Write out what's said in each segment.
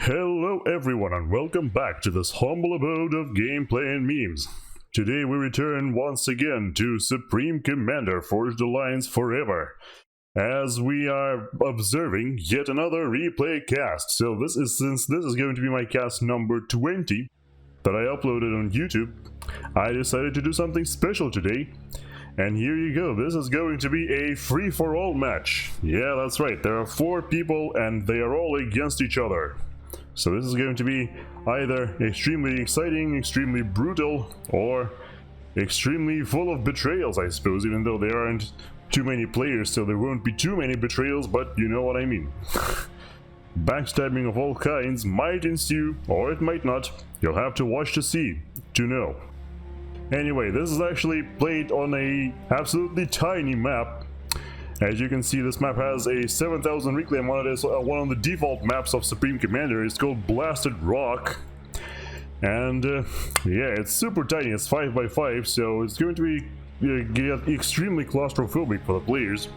Hello everyone and welcome back to this humble abode of gameplay and memes. Today we return once again to Supreme Commander Forged Alliance Forever, as we are observing yet another replay cast. So since this is going to be my cast number 20 that I uploaded on YouTube, I decided to do something special today. And here you go, this is going to be a free-for-all match. Yeah, that's right, there are 4 people and they are all against each other. So this is going to be either extremely exciting, extremely brutal, or extremely full of betrayals, I suppose, even though there aren't too many players, so there won't be too many betrayals, but you know what I mean. Backstabbing of all kinds might ensue, or it might not. You'll have to watch to see, to know. Anyway, this is actually played on a absolutely tiny map. As you can see, this map has a 7,000 reclaim on it. It's one of the default maps of Supreme Commander. It's called Blasted Rock. And yeah, it's super tiny. It's 5x5, so it's going to be extremely claustrophobic for the players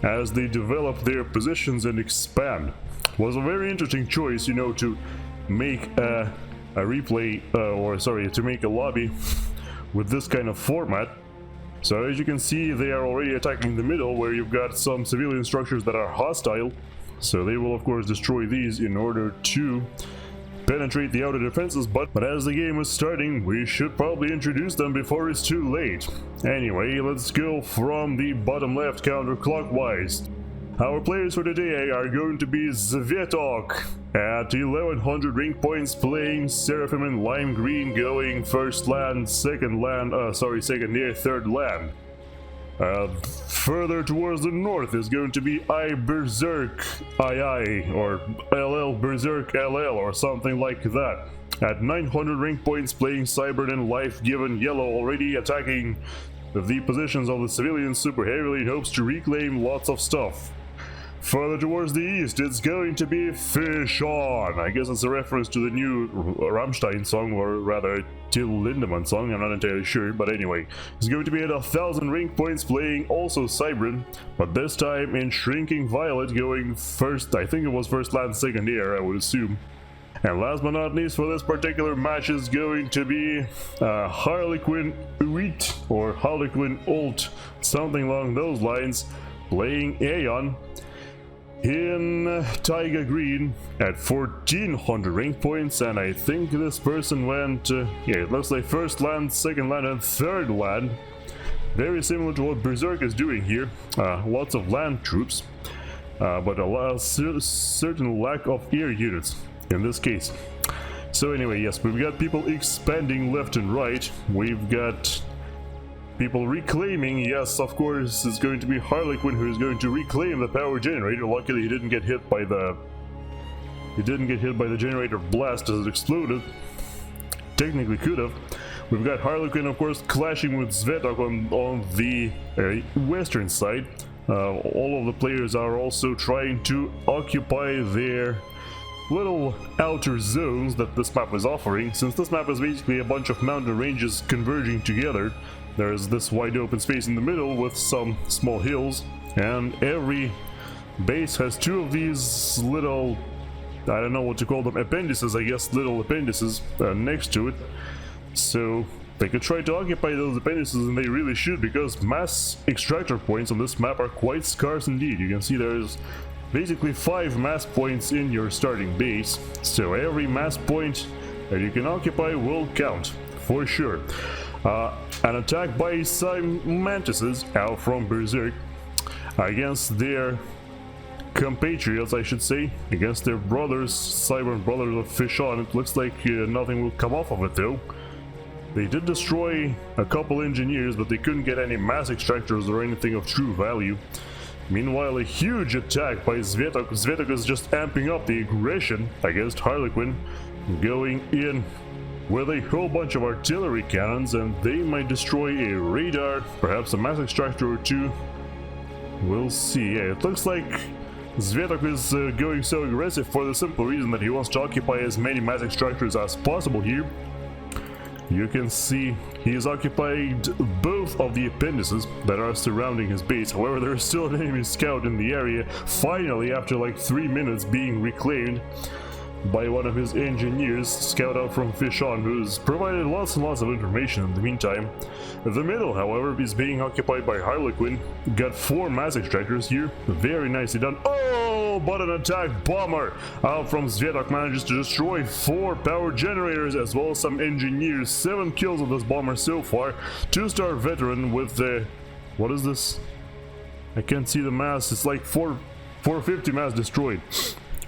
as they develop their positions and expand. It was a very interesting choice, you know, to make a replay, to make a lobby with this kind of format. So as you can see, they are already attacking the middle, where you've got some civilian structures that are hostile. So they will of course destroy these in order to penetrate the outer defenses, but as the game is starting, we should probably introduce them before it's too late. Anyway, let's go from the bottom left counterclockwise. Our players for today are going to be Zvetok at 1100 rank points, playing Seraphim in lime green, going first land, second near third land. Further towards the north is going to be llBerserKll or llBerserKll or something like that. At 900 rank points, playing Cybran in life given yellow, already attacking the positions of the civilians super heavily in hopes to reclaim lots of stuff. Further towards the east, it's going to be Fishon. I guess it's a reference to the new Rammstein song, or rather Till Lindemann song, I'm not entirely sure, but anyway. It's going to be at 1000 rank points, playing also Cybran, but this time in Shrinking Violet, going first, I think it was first land, second air, I would assume. And last but not least for this particular match is going to be HarlequinUlt, or HarlequinUlt, something along those lines, playing Aeon in Taiga Green at 1400 rank points. And I think this person went, yeah, it looks like first land, second land, and third land. Very similar to what Berserk is doing here. Lots of land troops, but a certain lack of air units in this case. So anyway, yes, we've got people expanding left and right. We've got people reclaiming. Yes, of course, it's going to be Harlequin who is going to reclaim the power generator. Luckily, he didn't get hit by the generator blast as it exploded. Technically could have. We've got Harlequin, of course, clashing with Zvetok on the western side. All of the players are also trying to occupy their little outer zones that this map is offering. Since this map is basically a bunch of mountain ranges converging together, there's this wide open space in the middle with some small hills, and every base has 2 of these little, I don't know what to call them, appendices, I guess, little appendices next to it. So they could try to occupy those appendices, and they really should, because mass extractor points on this map are quite scarce indeed. You can see there's basically 5 mass points in your starting base, so every mass point that you can occupy will count, for sure. An attack by some mantises out from Berserk against their compatriots, I should say, against their brothers, Cybran brothers of Fishon. It looks like nothing will come off of it though. They did destroy a couple engineers, but they couldn't get any mass extractors or anything of true value. Meanwhile, a huge attack by Zvetok. Zvetok is just amping up the aggression against Harlequin, going in with a whole bunch of artillery cannons, and they might destroy a radar, perhaps a mass extractor or 2. We'll see. Yeah, it looks like Zvetok is going so aggressive for the simple reason that he wants to occupy as many mass extractors as possible here. You can see he has occupied both of the appendices that are surrounding his base. However, there is still an enemy scout in the area, finally, after like 3 minutes being reclaimed. by one of his engineers, scout out from Fishon, who's provided lots and lots of information in the meantime. The middle, however, is being occupied by Harlequin. Got 4 mass extractors here, very nicely done. Oh, but an attack bomber out from Zvetok manages to destroy 4 power generators as well as some engineers. 7 kills of this bomber so far. 2-star veteran with the... what is this? I can't see the mass. It's like 450 mass destroyed.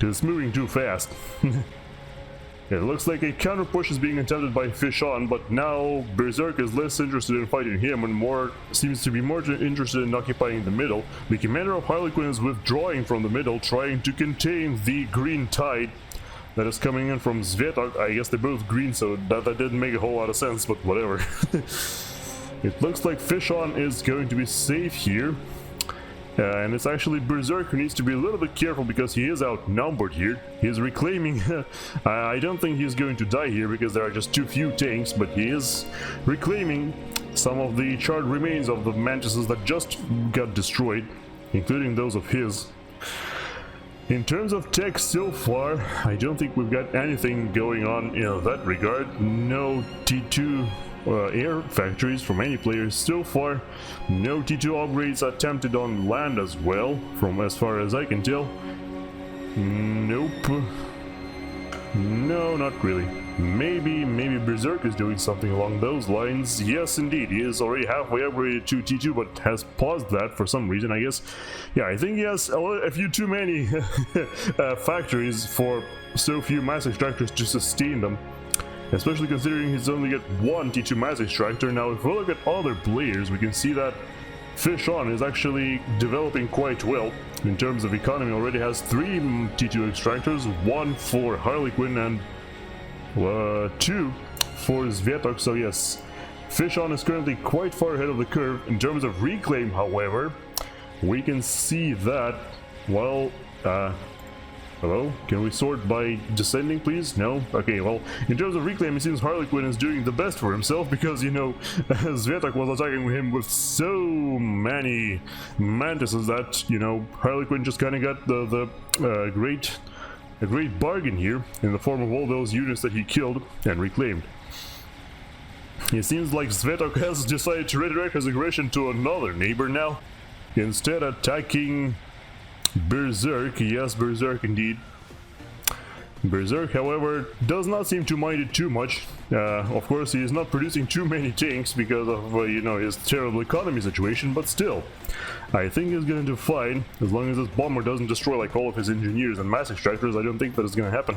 It's moving too fast. It looks like a counter push is being attempted by Fishon, but now Berserk is less interested in fighting him and seems to be more interested in occupying the middle. The commander of Harlequin is withdrawing from the middle, trying to contain the green tide that is coming in from Zvetok. I guess they're both green, so that didn't make a whole lot of sense, but whatever. It looks like Fishon is going to be safe here. And it's actually Berserk who needs to be a little bit careful because he is outnumbered here. He's reclaiming... I don't think he's going to die here because there are just too few tanks, but he is reclaiming some of the charred remains of the mantises that just got destroyed, including those of his. In terms of tech so far, I don't think we've got anything going on in that regard. No T2 air factories from any players so far. No T2 upgrades attempted on land as well, from as far as I can tell. Nope. No, not really. Maybe Berserk is doing something along those lines. Yes, indeed, he is already halfway upgraded to T2, but has paused that for some reason, I guess. Yeah, I think he has a few too many factories for so few mass extractors to sustain them. Especially considering he's only got 1 T2 mass extractor. Now, if we look at other players, we can see that Fishon is actually developing quite well in terms of economy. Already has 3 T2 extractors, 1 for Harlequin and 2 for Zvetok. So yes, Fishon is currently quite far ahead of the curve. In terms of reclaim, however, we can see that, well, hello? Can we sort by descending, please? No? Okay, well, in terms of reclaim, it seems Harlequin is doing the best for himself because, you know, Zvetok was attacking him with so many mantises that, you know, Harlequin just kind of got a great bargain here in the form of all those units that he killed and reclaimed. It seems like Zvetok has decided to redirect his aggression to another neighbor now, instead attacking Berserk. Yes, Berserk indeed. Berserk, however, does not seem to mind it too much. Of course, he is not producing too many tanks because of, you know, his terrible economy situation, but still, I think he's going to do fine. As long as this bomber doesn't destroy like all of his engineers and mass extractors, I don't think that is going to happen.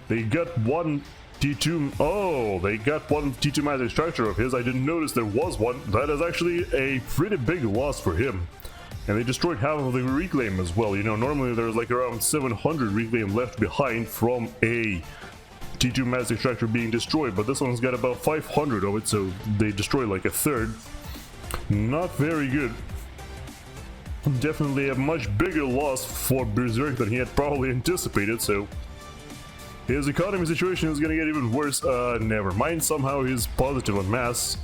They got 1 T2... oh, they got 1 T2 mass extractor of his. I didn't notice there was one. That is actually a pretty big loss for him. And they destroyed half of the reclaim as well. You know, normally there's like around 700 reclaim left behind from a T2 mass extractor being destroyed, but this one's got about 500 of it, so they destroyed like a third. Not very good. Definitely a much bigger loss for Berserk than he had probably anticipated, so his economy situation is gonna get even worse. Never mind, somehow he's positive on mass,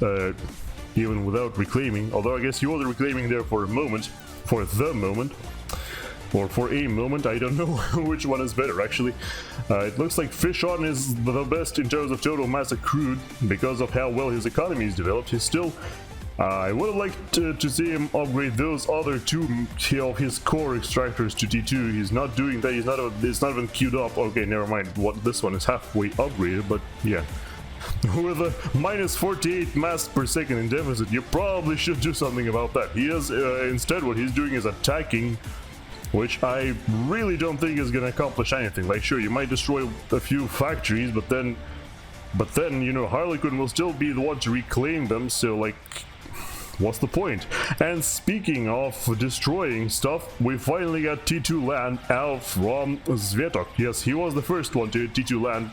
even without reclaiming, although I guess he was reclaiming there for a moment. For the moment, or for a moment, I don't know which one is better actually. It looks like Fishon is the best in terms of total mass accrued because of how well his economy is developed. He's still, I would have liked to see him upgrade those other 2 of his core extractors to T2. He's not doing that. It's not even queued up. Okay, never mind. This one is halfway upgraded, but yeah. With a minus 48 mass per second in deficit, you probably should do something about that. He is, instead what he's doing is attacking, which I really don't think is going to accomplish anything. Like, sure, you might destroy a few factories, but then, you know, Harlequin will still be the one to reclaim them, so, like, what's the point? And speaking of destroying stuff, we finally got T2 land out from Zvetok. Yes, he was the first one to hit T2 land.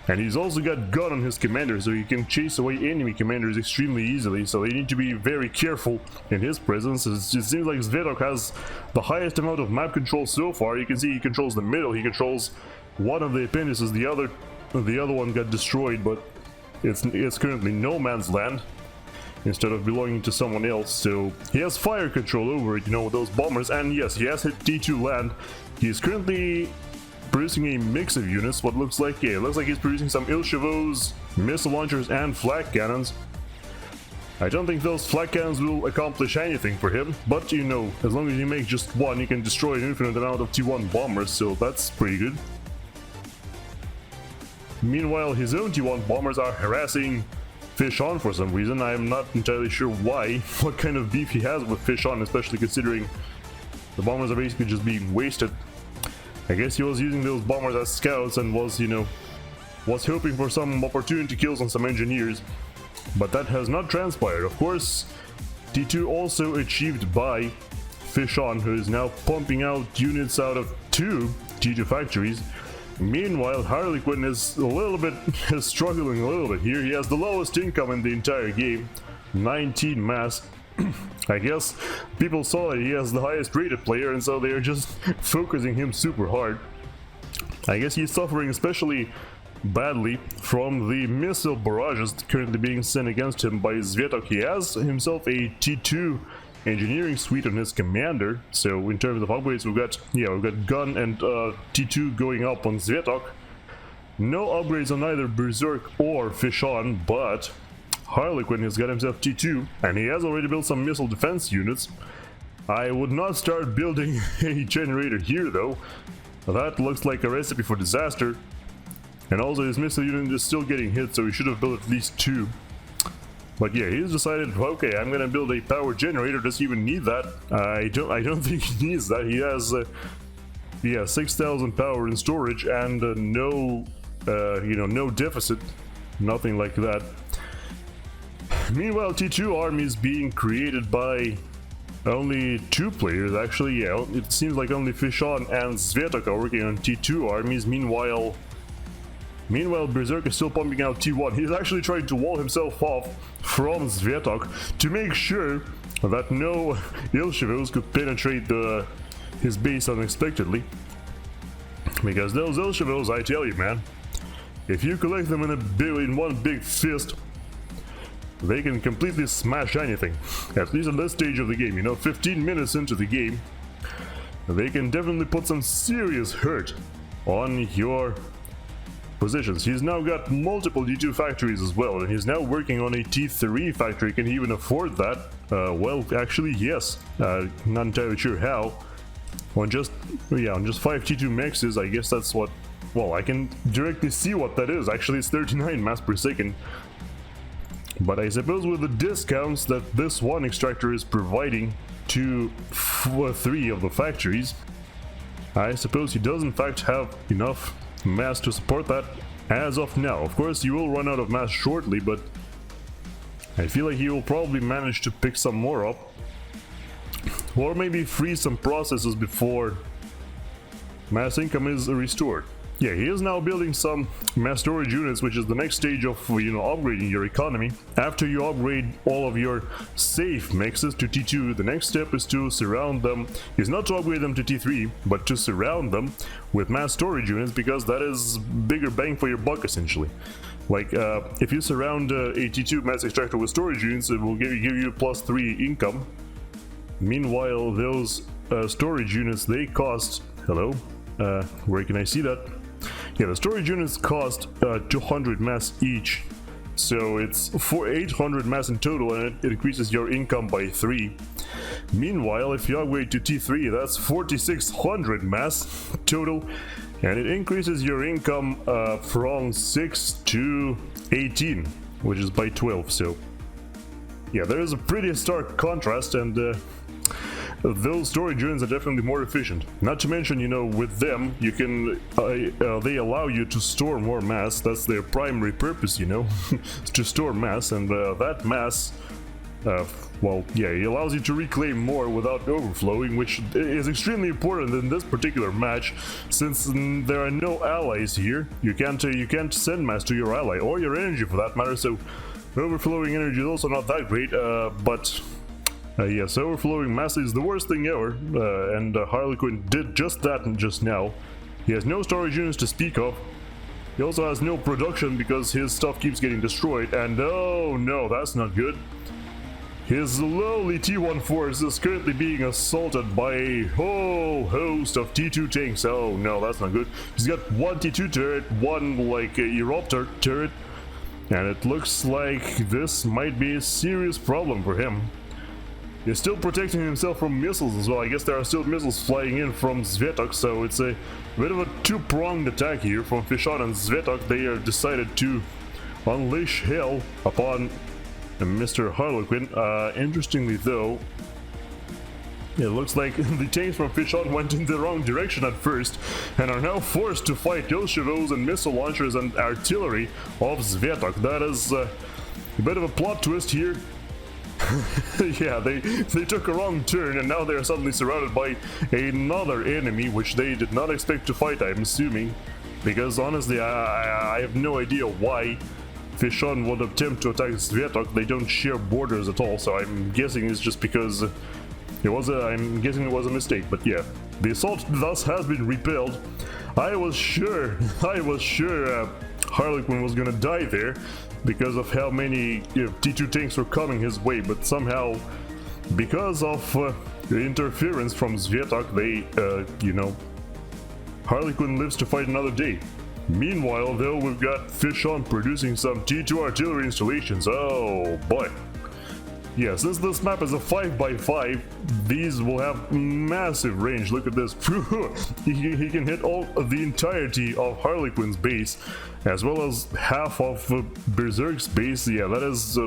And he's also got gun on his commander, so he can chase away enemy commanders extremely easily, so they need to be very careful in his presence. It seems like Zvetok has the highest amount of map control so far. You can see he controls the middle, he controls one of the appendices, the other one got destroyed, but it's currently no man's land instead of belonging to someone else, so he has fire control over it, you know, with those bombers. And yes, he has hit T2 land. He's currently producing a mix of units. What looks like, yeah, it looks like he's producing some llBerserKlls, missile launchers, and flak cannons. I don't think those flak cannons will accomplish anything for him, but you know, as long as you make just one, you can destroy an infinite amount of T1 bombers, so that's pretty good. Meanwhile, his own T1 bombers are harassing Fishon for some reason. I am not entirely sure why, what kind of beef he has with Fishon, especially considering the bombers are basically just being wasted. I guess he was using those bombers as scouts and was, you know, was hoping for some opportunity kills on some engineers. But that has not transpired. Of course, T2 also achieved by Fishon, who is now pumping out units out of 2 T2 factories. Meanwhile, Harlequin is a little bit struggling a little bit here. He has the lowest income in the entire game, 19 mass. I guess people saw that he has the highest rated player, and so they're just focusing him super hard. I guess he's suffering especially badly from the missile barrages currently being sent against him by Zvetok. He has himself a T2 engineering suite on his commander, so in terms of upgrades we've got gun and T2 going up on Zvetok. No upgrades on either Berserk or Fishon, but Harlequin has got himself T2 and he has already built some missile defense units. I would not start building a generator here though. That looks like a recipe for disaster. And also his missile unit is still getting hit, so he should have built at least 2. But yeah, he's decided, okay, I'm gonna build a power generator. Does he even need that? I don't think he needs that. He has 6,000 power in storage and no deficit, nothing like that. Meanwhile, T2 army is being created by only 2 players, actually. Yeah, it seems like only Fishon and Zvetok are working on T2 armies. Meanwhile, Berserk is still pumping out T1. He's actually trying to wall himself off from Zvetok to make sure that no llBerserKlls could penetrate his base unexpectedly. Because those llBerserKlls, I tell you, man, if you collect them in one big fist, they can completely smash anything. At least at this stage of the game, you know, 15 minutes into the game, they can definitely put some serious hurt on your positions. He's now got multiple T2 factories as well, and he's now working on a T3 factory. Can he even afford that? Well, actually, yes. Not entirely sure how. On just 5 T2 mexes, I guess that's what... Well, I can directly see what that is. Actually, it's 39 mass per second. But I suppose with the discounts that this one extractor is providing to 3 of the factories, I suppose he does in fact have enough mass to support that as of now. Of course, he will run out of mass shortly, but I feel like he will probably manage to pick some more up, or maybe freeze some processes before mass income is restored. Yeah, he is now building some mass storage units, which is the next stage of, upgrading your economy. After you upgrade all of your safe mixes to T2, the next step is to surround them, is not to upgrade them to T3, but to surround them with mass storage units, because that is bigger bang for your buck, essentially. Like, if you surround a T2 mass extractor with storage units, it will give you +3 income. Meanwhile, those storage units, they cost... Hello? Where can I see that? Yeah, the storage units cost 200 mass each, so it's 800 mass in total, and it increases your income by 3. Meanwhile, if you upgrade to T3, that's 4600 mass total, and it increases your income from 6 to 18, which is by 12. So yeah, there is a pretty stark contrast, and those storage units are definitely more efficient. Not to mention, with them, you can they allow you to store more mass. That's their primary purpose, to store mass, and that mass, it allows you to reclaim more without overflowing, which is extremely important in this particular match, since there are no allies here. You can't send mass to your ally, or your energy for that matter, so overflowing energy is also not that great, but... yes, overflowing mass is the worst thing ever, and Harlequin did just that just now. He has no storage units to speak of. He also has no production because his stuff keeps getting destroyed, and oh no, that's not good. His lowly T1 force is currently being assaulted by a whole host of T2 tanks. Oh no, that's not good. He's got one T2 turret, one like Eruptor turret, and it looks like this might be a serious problem for him. He's still protecting himself from missiles as well. I guess there are still missiles flying in from Zvetok, so it's a bit of a two-pronged attack here from Fishon and Zvetok. They have decided to unleash hell upon Mr. Harlequin. Interestingly though, it looks like the tanks from Fishon went in the wrong direction at first and are now forced to fight kill chevaux and missile launchers and artillery of Zvetok. That is a bit of a plot twist here. Yeah, they took a wrong turn and now they are suddenly surrounded by another enemy which they did not expect to fight, I'm assuming, because honestly I have no idea why Fishon would attempt to attack Zvetok. They don't share borders at all, so I'm guessing it's just because I'm guessing it was a mistake. But yeah, the assault thus has been repelled. I was sure Harlequin was gonna die there because of how many T2 tanks were coming his way, but somehow, because of the interference from Zvetok, Harlequin lives to fight another day. Meanwhile, though, we've got Fishon producing some T2 artillery installations. Oh boy. Yeah, since this map is a 5x5, these will have massive range. Look at this. He can hit the entirety of Harlequin's base, as well as half of Berserk's base. Yeah, that is...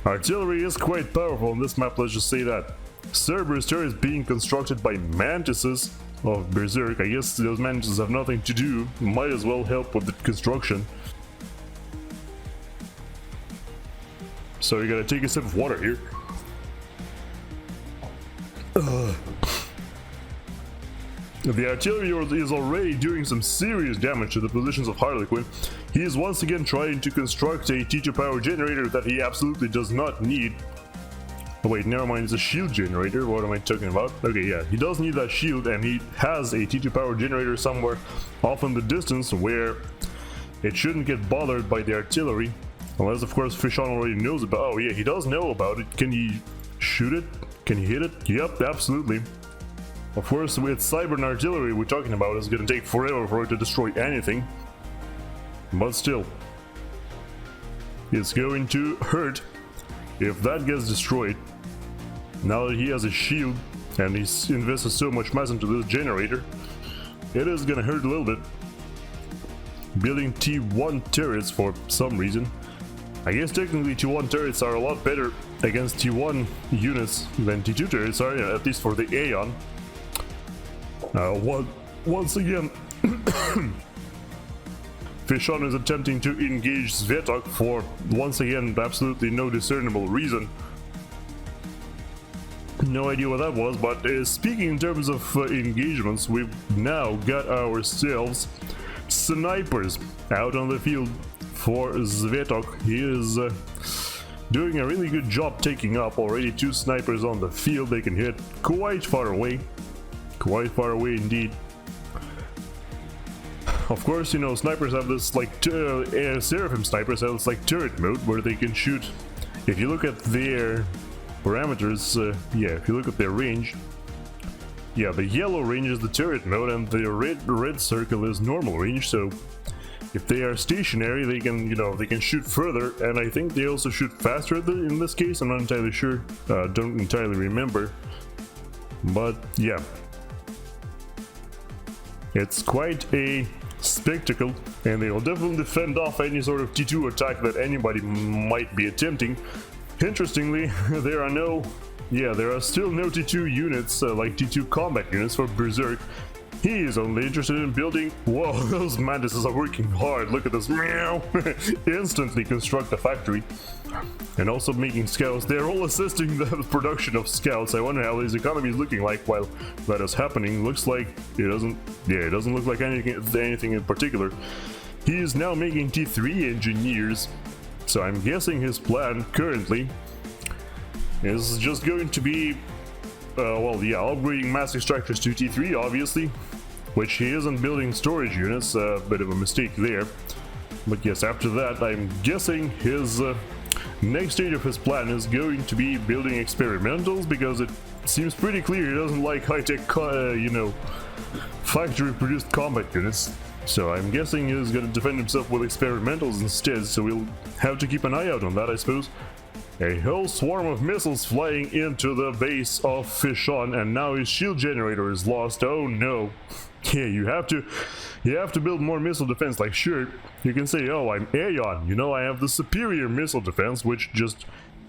artillery is quite powerful on this map, let's just say that. Cerberus turret is being constructed by mantises of Berserk. I guess those mantises have nothing to do, might as well help with the construction. So you gotta take a sip of water here. The artillery is already doing some serious damage to the positions of Harlequin. He is once again trying to construct a T2 power generator that he absolutely does not need. Oh wait, never mind, it's a shield generator. What am I talking about? Okay, yeah, he does need that shield, and he has a T2 power generator somewhere off in the distance where it shouldn't get bothered by the artillery. Unless, of course, Fishon already knows about. Oh yeah, he does know about it. Can he shoot it? Can he hit it? Yep, absolutely. Of course, with Cybran artillery we're talking about, it's gonna take forever for it to destroy anything. But still, it's going to hurt if that gets destroyed. Now that he has a shield and he's invested so much mass into this generator, it is gonna hurt a little bit. Building T1 turrets for some reason. I guess technically T1 turrets are a lot better against T1 units than T2 turrets are, at least for the Aeon. Once again, Fishon is attempting to engage Zvetok for, once again, absolutely no discernible reason. No idea what that was, but speaking in terms of engagements, we've now got ourselves snipers out on the field for Zvetok. He is doing a really good job taking up already 2 snipers on the field. They can hit quite far away indeed. Of course, you know, snipers have this like Seraphim snipers have this like turret mode where they can shoot. If you look at their parameters, yeah, if you look at their range, yeah, the yellow range is the turret mode and the red circle is normal range. So if they are stationary, they can, you know, they can shoot further, and I think they also shoot faster in this case. I'm not entirely sure, don't entirely remember, but yeah, it's quite a spectacle, and they will definitely fend off any sort of T2 attack that anybody might be attempting. Interestingly, there are still no T2 units, like T2 combat units for Berserk. He is only interested in building... Whoa, those mantises are working hard. Look at this. Meow. Instantly construct a factory. And also making scouts. They're all assisting the production of scouts. I wonder how his economy is looking like while that is happening. Looks like it doesn't... Yeah, it doesn't look like anything in particular. He is now making T3 engineers. So I'm guessing his plan currently is just going to be... well, yeah, upgrading mass extractors to T3, obviously, which he isn't building storage units, bit of a mistake there. But yes, after that, I'm guessing his next stage of his plan is going to be building experimentals, because it seems pretty clear he doesn't like high-tech, you know, factory-produced combat units. So I'm guessing he's gonna defend himself with experimentals instead, so we'll have to keep an eye out on that, I suppose. A whole swarm of missiles flying into the base of Fishon, and now his shield generator is lost. Oh no. Yeah, you have to build more missile defense. Like, sure, you can say, oh, I'm Aeon, you know, I have the superior missile defense, which just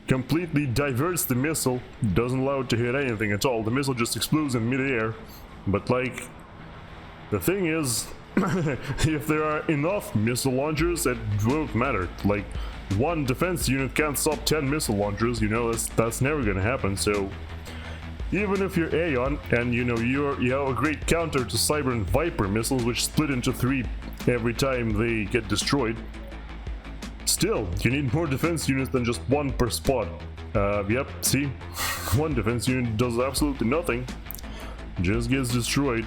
completely diverts the missile, doesn't allow it to hit anything at all. The missile just explodes in midair. But like, the thing is, if there are enough missile launchers, it won't matter. Like, one defense unit can't stop 10 missile launchers, you know, that's never gonna happen. So even if you're Aeon and you know you have a great counter to Cybran Viper missiles, which split into 3 every time they get destroyed, still you need more defense units than just 1 per spot. Yep, see, 1 defense unit does absolutely nothing, just gets destroyed.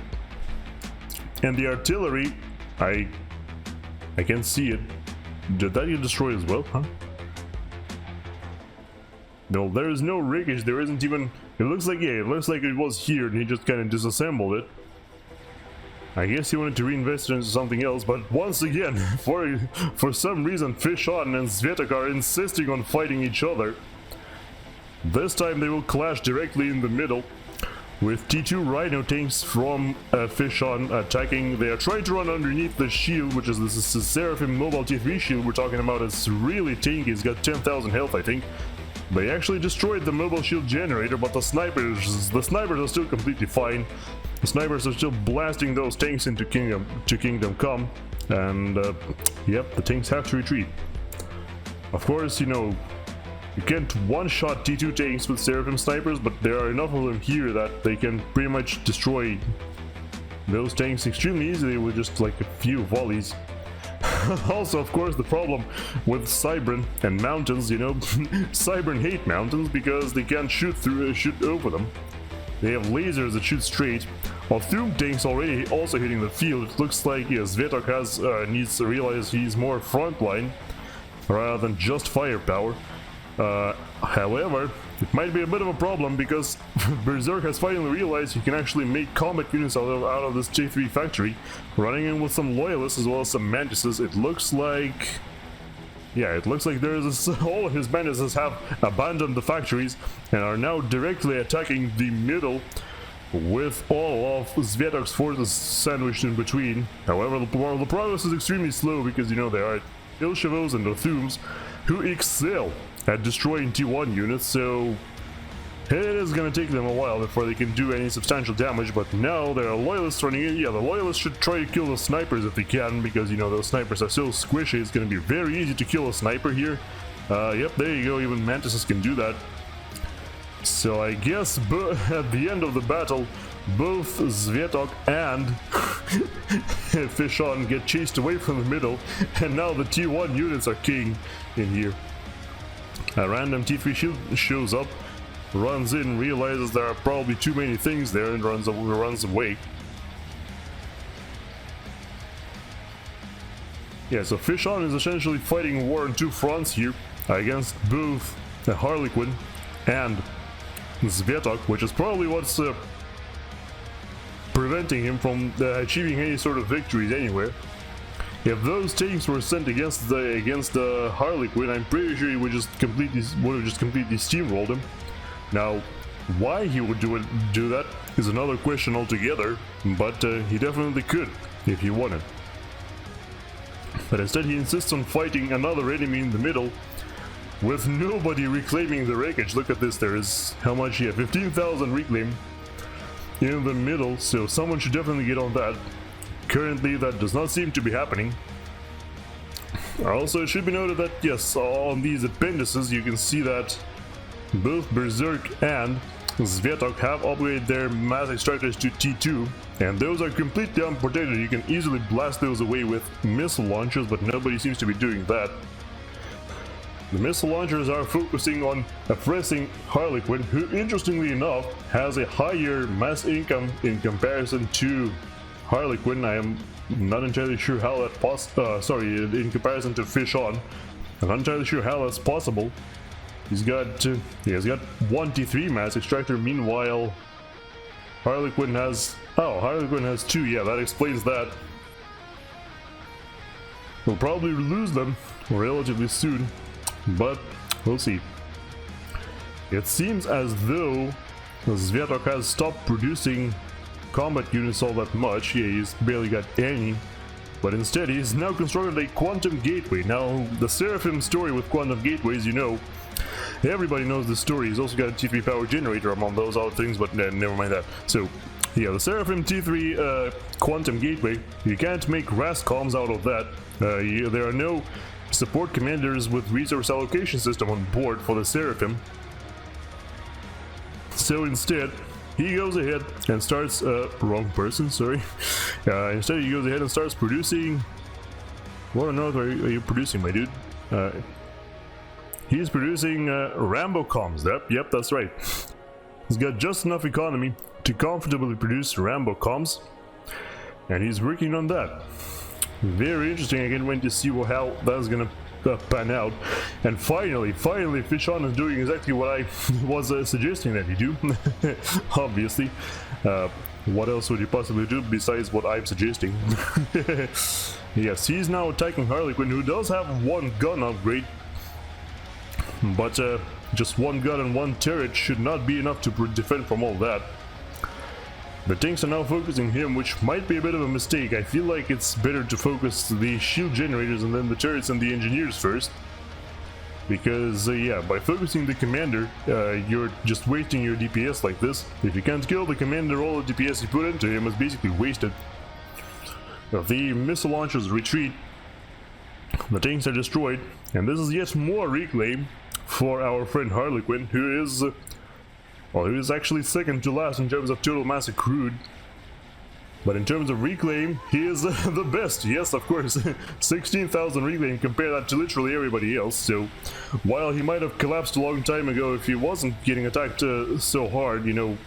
And the artillery, I can't see it. Did that get destroyed as well, huh? No, there is no wreckage, there isn't even... It looks like, yeah, it looks like it was here and he just kind of disassembled it. I guess he wanted to reinvest it into something else, but once again, for some reason, Fishon and Zvetok are insisting on fighting each other. This time they will clash directly in the middle, with T2 Rhino tanks from Fishon attacking. They are trying to run underneath the shield, which is this Seraphim mobile T3 shield we're talking about. It's really tanky, it's got 10,000 health, I think. They actually destroyed the mobile shield generator, but the snipers are still completely fine. The snipers are still blasting those tanks into Kingdom Come, and yep, the tanks have to retreat. Of course, you know, you can't one-shot T2 tanks with Seraphim snipers, but there are enough of them here that they can pretty much destroy those tanks extremely easily with just like a few volleys. Also, of course, the problem with Cybran and mountains, you know, Cybran hate mountains because they can't shoot over them. They have lasers that shoot straight. While Throom tanks already also hitting the field, it looks like, yeah, Zvetok needs to realize he's more frontline rather than just firepower. However, it might be a bit of a problem because Berserk has finally realized he can actually make combat units out of this J3 factory, running in with some loyalists as well as some mantises. It looks like... yeah, it looks like all of his mantises have abandoned the factories and are now directly attacking the middle with all of Zvetok's forces sandwiched in between. However, the progress is extremely slow because, you know, there are llShavos and Othums who excel at destroying T1 units, so it is gonna take them a while before they can do any substantial damage. But now there are loyalists running in. Yeah, the loyalists should try to kill the snipers if they can, because, you know, those snipers are so squishy. It's gonna be very easy to kill a sniper here. Yep, there you go, even mantises can do that. So I guess at the end of the battle, both Zvetok and Fishon get chased away from the middle, and now the T1 units are king in here. A random T3 shield shows up, runs in, realizes there are probably too many things there, and runs away. Yeah, so Fishon is essentially fighting war on 2 fronts here, against both Harlequin and Zvetok, which is probably what's preventing him from achieving any sort of victories anywhere. If those tanks were sent against Harlequin, I'm pretty sure he would have just completely steamrolled him. Now, why he would do that is another question altogether, but he definitely could if he wanted. But instead he insists on fighting another enemy in the middle, with nobody reclaiming the wreckage. Look at this, there is, how much here? 15,000 reclaim in the middle, so someone should definitely get on that. Currently, that does not seem to be happening. Also, it should be noted that, yes, on these appendices, you can see that both Berserk and Zvetok have upgraded their mass extractors to T2, and those are completely unprotected. You can easily blast those away with missile launchers, but nobody seems to be doing that. The missile launchers are focusing on oppressing Harlequin, who, interestingly enough, has a higher mass income in comparison to Harlequin. I am not entirely sure how that in comparison to Fishon, I'm not entirely sure how that's possible. He's got one T3 mass extractor. Meanwhile, Harlequin has two. Yeah, that explains that. We'll probably lose them relatively soon, but we'll see. It seems as though Zvetok has stopped producing combat units all that much. Yeah, he's barely got any. But instead, he's now constructed a quantum gateway. Now, the Seraphim story with quantum gateways, you know, everybody knows the story. He's also got a T3 power generator among those other things, but never mind that. So, yeah, the Seraphim T3 quantum gateway, you can't make RASCOMs out of that. There are no support commanders with resource allocation system on board for the Seraphim. So instead, he goes ahead and starts, wrong person, sorry. Instead he goes ahead and starts producing, what on earth are you producing, my dude? He's producing, Rambocoms, yep, that's right. He's got just enough economy to comfortably produce Rambocoms, and he's working on that. Very interesting. I can't wait to see how that's gonna pan out. And finally, Fishon is doing exactly what I was suggesting that he do. Obviously. What else would he possibly do besides what I'm suggesting? Yes, he's now attacking Harlequin, who does have one gun upgrade. But just one gun and one turret should not be enough to defend from all that. The tanks are now focusing him, which might be a bit of a mistake. I feel like it's better to focus the shield generators and then the turrets and the engineers first. Because, yeah, by focusing the commander, you're just wasting your DPS like this. If you can't kill the commander, all the DPS you put into him is basically wasted. If the missile launchers retreat, the tanks are destroyed, and this is yet more reclaim for our friend Harlequin, who is... well, he was actually second to last in terms of total mass accrued. But in terms of reclaim, he is the best. Yes, of course. 16,000 reclaim, compare that to literally everybody else. So, while he might have collapsed a long time ago if he wasn't getting attacked so hard, you know,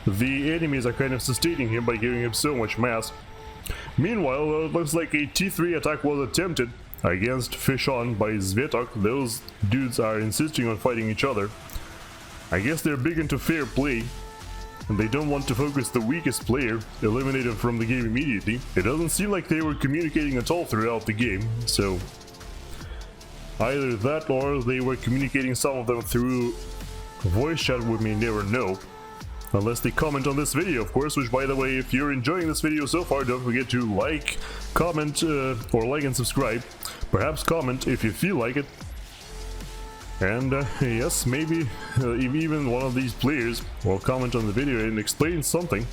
the enemies are kind of sustaining him by giving him so much mass. Meanwhile, it looks like a T3 attack was attempted against Fishon by Zvetok. Those dudes are insisting on fighting each other. I guess they're big into fair play, and they don't want to focus the weakest player, eliminate him from the game immediately. It doesn't seem like they were communicating at all throughout the game, so either that or they were communicating, some of them through voice chat. We may never know, unless they comment on this video, of course, which, by the way, if you're enjoying this video so far, don't forget to like, comment, or like and subscribe. Perhaps comment if you feel like it. And yes, maybe even one of these players will comment on the video and explain something,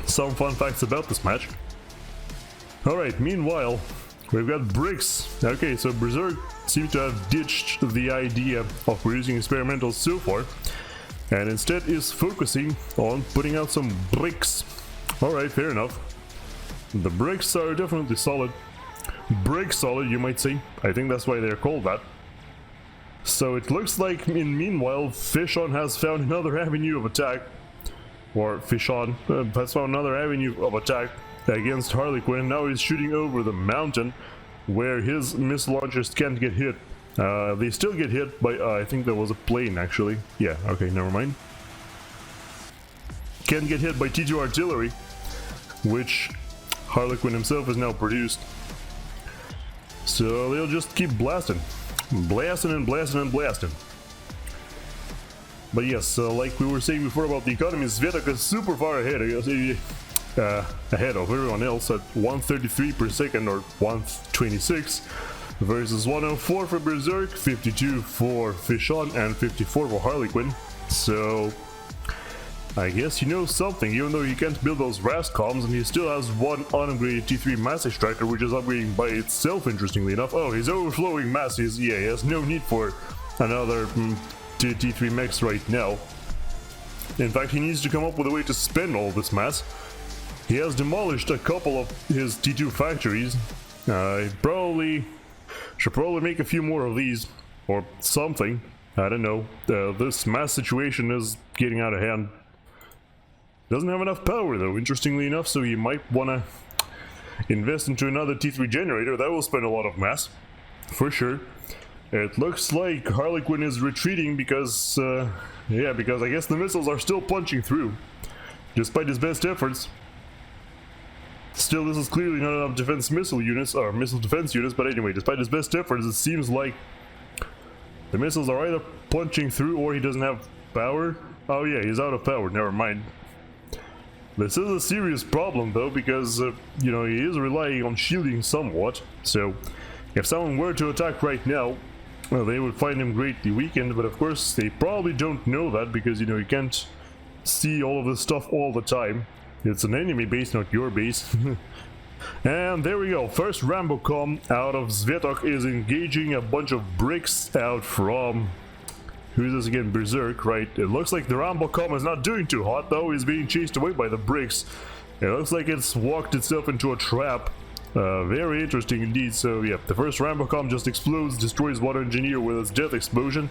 some fun facts about this match. Alright, meanwhile, we've got bricks. Okay, so Berserk seems to have ditched the idea of producing experimentals so far, and instead is focusing on putting out some bricks. Alright, fair enough. The bricks are definitely solid. Brick solid, you might say. I think that's why they're called that. So it looks like, meanwhile, Fishon has found another avenue of attack, or Fishon has found another avenue of attack against Harlequin. Now he's shooting over the mountain, where his missile launchers can't get hit. They still get hit by, I think there was a plane actually. Yeah, okay, never mind. Can't get hit by T2 artillery, which Harlequin himself has now produced. So they'll just keep blasting. Blasting and blasting and blasting. But yes, like we were saying before about the economy, Zvetok is super far ahead of everyone else at 133 per second, or 126, versus 104 for Berserk, 52 for Fishon, and 54 for Harlequin. So I guess you know something, even though he can't build those RASCOMs, and he still has one unupgraded T3 mass extractor, which is upgrading by itself, interestingly enough. Oh, his overflowing mass is, yeah, he has no need for another T3 max right now. In fact, he needs to come up with a way to spend all this mass. He has demolished a couple of his T2 factories. He should probably make a few more of these, or something. I don't know. This mass situation is getting out of hand. Doesn't have enough power though, interestingly enough, so you might want to invest into another T3 generator. That will spend a lot of mass, for sure. It looks like Harlequin is retreating because, yeah, because I guess the missiles are still punching through, despite his best efforts. Still, this is clearly not enough defense missile units, or missile defense units, but anyway, despite his best efforts, it seems like the missiles are either punching through or he doesn't have power. Oh yeah, he's out of power, never mind. This is a serious problem though, because, you know, he is relying on shielding somewhat, so if someone were to attack right now, well, they would find him greatly weakened, but of course they probably don't know that because, you know, you can't see all of this stuff all the time. It's an enemy base, not your base. And there we go, first Rambocom out of Zvetok is engaging a bunch of bricks out from... Who's this again? Berserk, right? It looks like the Rambocom is not doing too hot though, he's being chased away by the bricks. It looks like it's walked itself into a trap. Very interesting indeed. So yeah, the first Rambocom just explodes, destroys one engineer with its death explosion.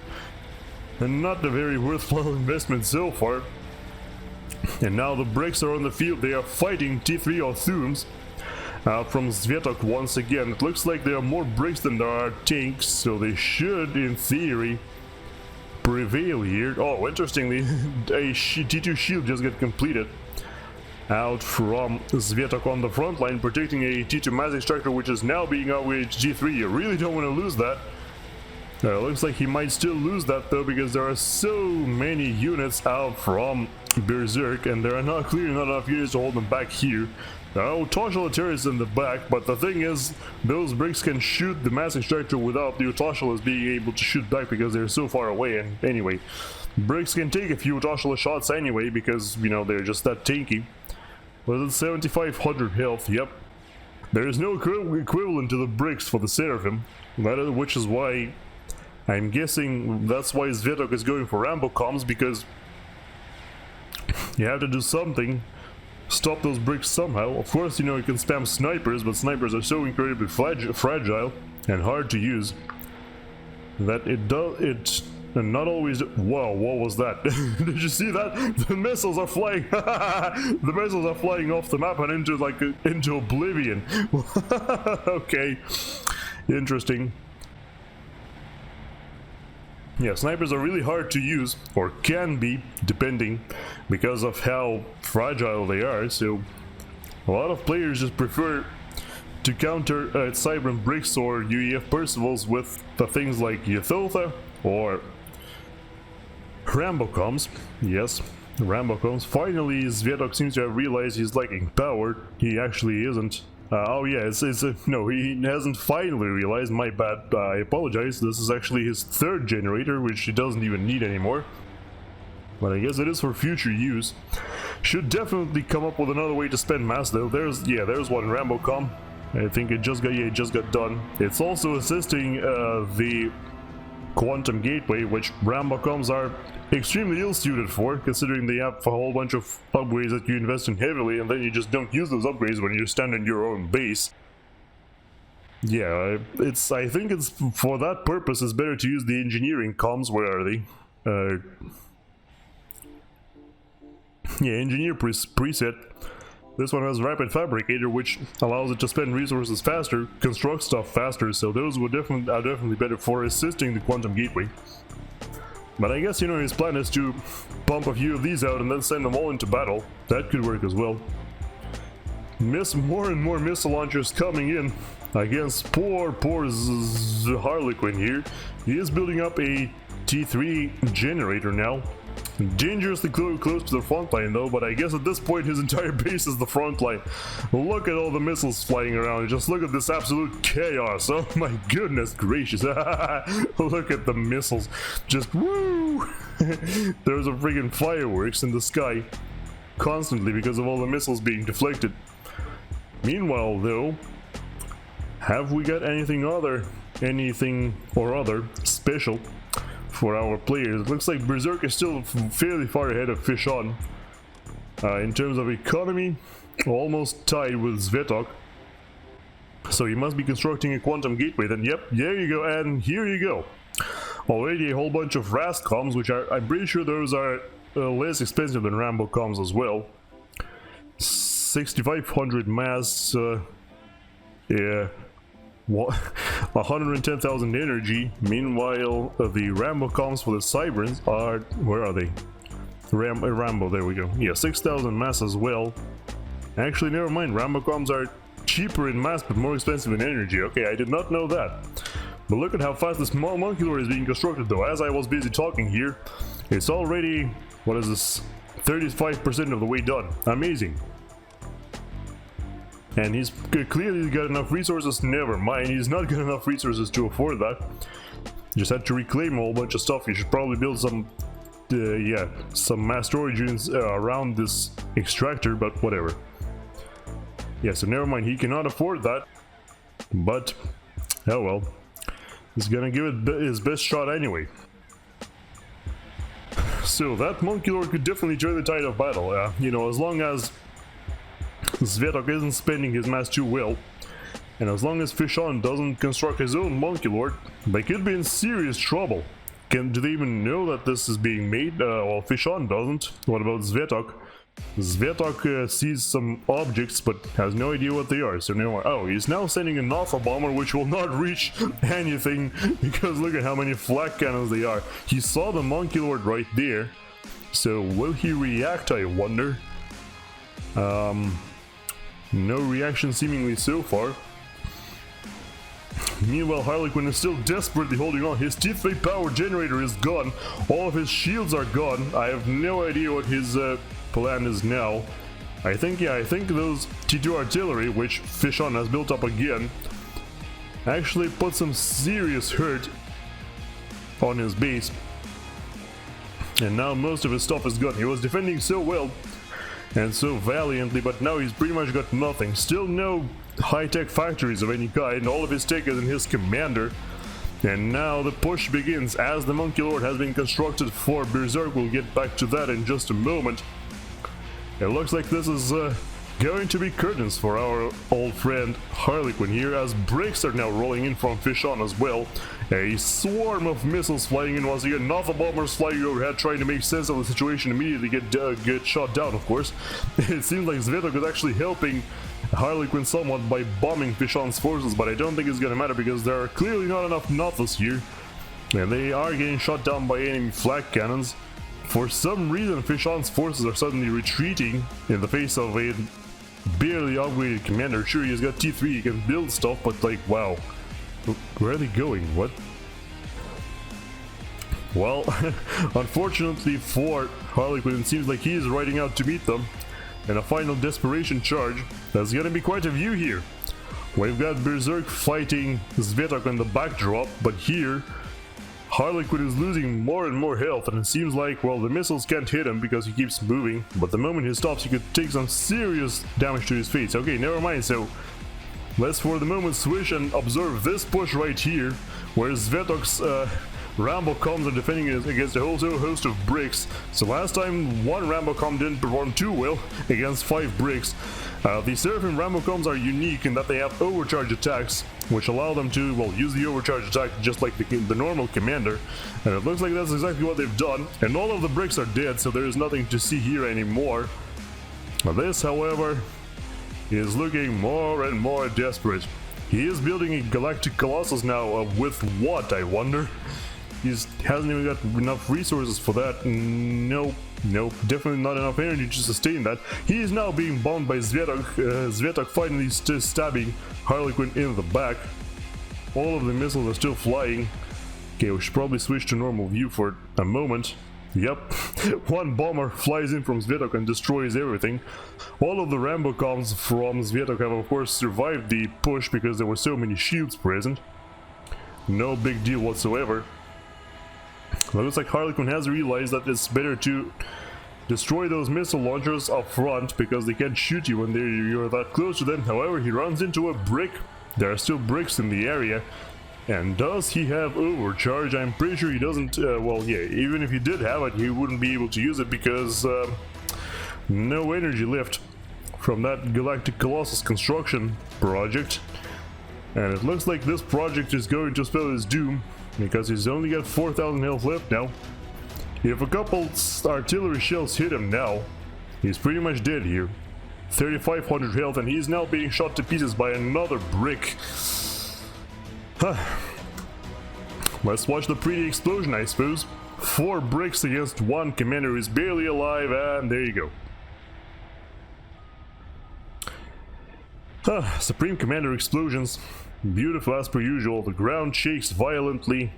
And not a very worthwhile investment so far. And now the bricks are on the field, they are fighting T3 Othums from Zvetok once again. It looks like there are more bricks than there are tanks, so they should, in theory, prevail here. Oh, interestingly, a T2 shield just got completed out from Zvetok on the front line, protecting a T2 mass extractor, which is now being outwaged G3. You really don't want to lose that. Looks like he might still lose that though, because there are so many units out from Berserk, and there are clearly not enough units to hold them back here. Oh, Total turrets in the back, but the thing is, those bricks can shoot the mass extractor without the Total being able to shoot back because they're so far away. And anyway, bricks can take a few Total shots anyway because, you know, they're just that tanky. Was it 7,500 health? Yep. There is no equivalent to the bricks for the Seraphim, which is why I'm guessing that's why Zvetok is going for Rambocoms, because you have to do something, stop those bricks somehow. Of course, you know, you can spam snipers, but snipers are so incredibly fragile and hard to use that and not always. Wow, what was that? Did you see that? The missiles are flying. The missiles are flying off the map and into oblivion. Okay, interesting. Yeah, snipers are really hard to use, or can be, depending, because of how fragile they are. So a lot of players just prefer to counter Cybran bricks or UEF Percivals with the things like Ythotha or Rambocoms. Yes, Rambocoms. Finally, Zvetok seems to have realized he's lacking power. He actually isn't. Oh yeah, no, he hasn't finally realized, my bad, I apologize. This is actually his third generator, which he doesn't even need anymore. But I guess it is for future use. Should definitely come up with another way to spend mass though. There's one Rambocom. I think it just got done. It's also assisting the Quantum Gateway, which Rambocoms are extremely ill-suited for, considering they have a whole bunch of upgrades that you invest in heavily, and then you just don't use those upgrades when you stand in your own base. Yeah, I think it's for that purpose it's better to use the engineering comms. Where are they? Yeah, engineer preset. This one has Rapid Fabricator, which allows it to spend resources faster, construct stuff faster, so those are definitely better for assisting the Quantum Gateway. But I guess, you know, his plan is to pump a few of these out and then send them all into battle. That could work as well. More and more missile launchers coming in against poor Harlequin here. He is building up a T3 generator now. Dangerously close to the front line though, but I guess at this point his entire base is the front line. Look at all the missiles flying around, just look at this absolute chaos. Oh my goodness gracious. Look at the missiles, just woo. There's a freaking fireworks in the sky constantly because of all the missiles being deflected. Meanwhile though, have we got anything or other special for our players? It looks like Berserk is still fairly far ahead of Fishon. In terms of economy, almost tied with Zvetok. So he must be constructing a Quantum Gateway then. Yep, there you go, and here you go. Already a whole bunch of Rastcoms, which I'm pretty sure those are less expensive than Rambocoms as well. 6,500 mass, yeah. 110,000 energy. Meanwhile, the Rambo comms for the Cybrans are... where are they? Rambo, there we go. Yeah, 6,000 mass as well. Actually, never mind, Rambo comms are cheaper in mass but more expensive in energy. Okay, I did not know that. But look at how fast this small Monkey Lord is being constructed though. As I was busy talking here, it's already, what is this, 35% of the way done. Amazing. And he's clearly got enough resources. Never mind, he's not got enough resources to afford that. Just had to reclaim a whole bunch of stuff. You should probably build some, yeah, some mass storage units around this extractor, but whatever. Yeah, so never mind, he cannot afford that. But, oh well. He's gonna give it his best shot anyway. So that Monkey Lord could definitely turn the tide of battle. You know, as long as Zvetok isn't spending his mass too well, and as long as Fishon doesn't construct his own Monkey Lord, they could be in serious trouble. Do they even know that this is being made? Well, Fishon doesn't. What about Zvetok? Zvetok sees some objects but has no idea what they are, so now, oh, he's now sending an Alpha Bomber which will not reach anything because look at how many flak cannons they are. He saw the Monkey Lord right there, so will he react, I wonder? No reaction seemingly so far. Meanwhile, Harlequin is still desperately holding on. His T3 power generator is gone, all of his shields are gone. I have no idea what his plan is now. I think those T2 artillery, which Fishon has built up again, actually put some serious hurt on his base. And now most of his stuff is gone. He was defending so well and so valiantly, but now he's pretty much got nothing. Still no high-tech factories of any kind. All of his tech is in his commander. And now the push begins as the Monkey Lord has been constructed for Berserk. We'll get back to that in just a moment. It looks like this is going to be curtains for our old friend Harlequin here, as bricks are now rolling in from Fishon as well. A swarm of missiles flying in once again. Alpha bombers flying overhead, trying to make sense of the situation, immediately get shot down, of course. It seems like Zvetok is actually helping Harlequin somewhat by bombing Fishon's forces, but I don't think it's gonna matter because there are clearly not enough Nothos here. And they are getting shot down by enemy flak cannons. For some reason, Fishon's forces are suddenly retreating in the face of a barely upgraded commander. Sure, he's got T3, he can build stuff, but like, wow. Where are they going? What? Well, unfortunately for Harlequin, it seems like he is riding out to meet them in a final desperation charge. There's gonna be quite a view here. We've got Berserk fighting Zvetok on the backdrop, but here Harlequin is losing more and more health, and it seems like, well, the missiles can't hit him because he keeps moving, but the moment he stops he could take some serious damage to his face. Okay, never mind, so let's for the moment switch and observe this push right here, where Zvetok's Rambo comms are defending against a whole host of bricks. So last time one Rambo comm didn't perform too well against 5 bricks. The Seraphim Rambo comms are unique in that they have overcharge attacks, which allow them to, well, use the overcharge attack just like the normal commander. And it looks like that's exactly what they've done. And all of the bricks are dead, so there is nothing to see here anymore. This, however, is looking more and more desperate. He is building a Galactic Colossus now, with what, I wonder? He hasn't even got enough resources for that. Nope, definitely not enough energy to sustain that. He is now being bombed by Zvetok. Zvetok finally stabbing Harlequin in the back. All of the missiles are still flying. Okay, we should probably switch to normal view for a moment. Yep, one bomber flies in from Zvetok and destroys everything. All of the Rambo comms from Zvetok have of course survived the push because there were so many shields present. No big deal whatsoever. Well, it looks like Harlequin has realized that it's better to destroy those missile launchers up front because they can't shoot you when you're that close to them. However, he runs into a brick. There are still bricks in the area. And does he have overcharge? I'm pretty sure he doesn't. Well, yeah, even if he did have it, he wouldn't be able to use it because no energy left from that Galactic Colossus construction project. And it looks like this project is going to spell his doom, because he's only got 4,000 health left now. If a couple artillery shells hit him now, he's pretty much dead here. 3,500 health, and he's now being shot to pieces by another brick. Let's watch the pretty explosion, I suppose. 4 bricks against 1 commander who is barely alive, and there you go. Supreme Commander explosions. Beautiful as per usual. The ground shakes violently.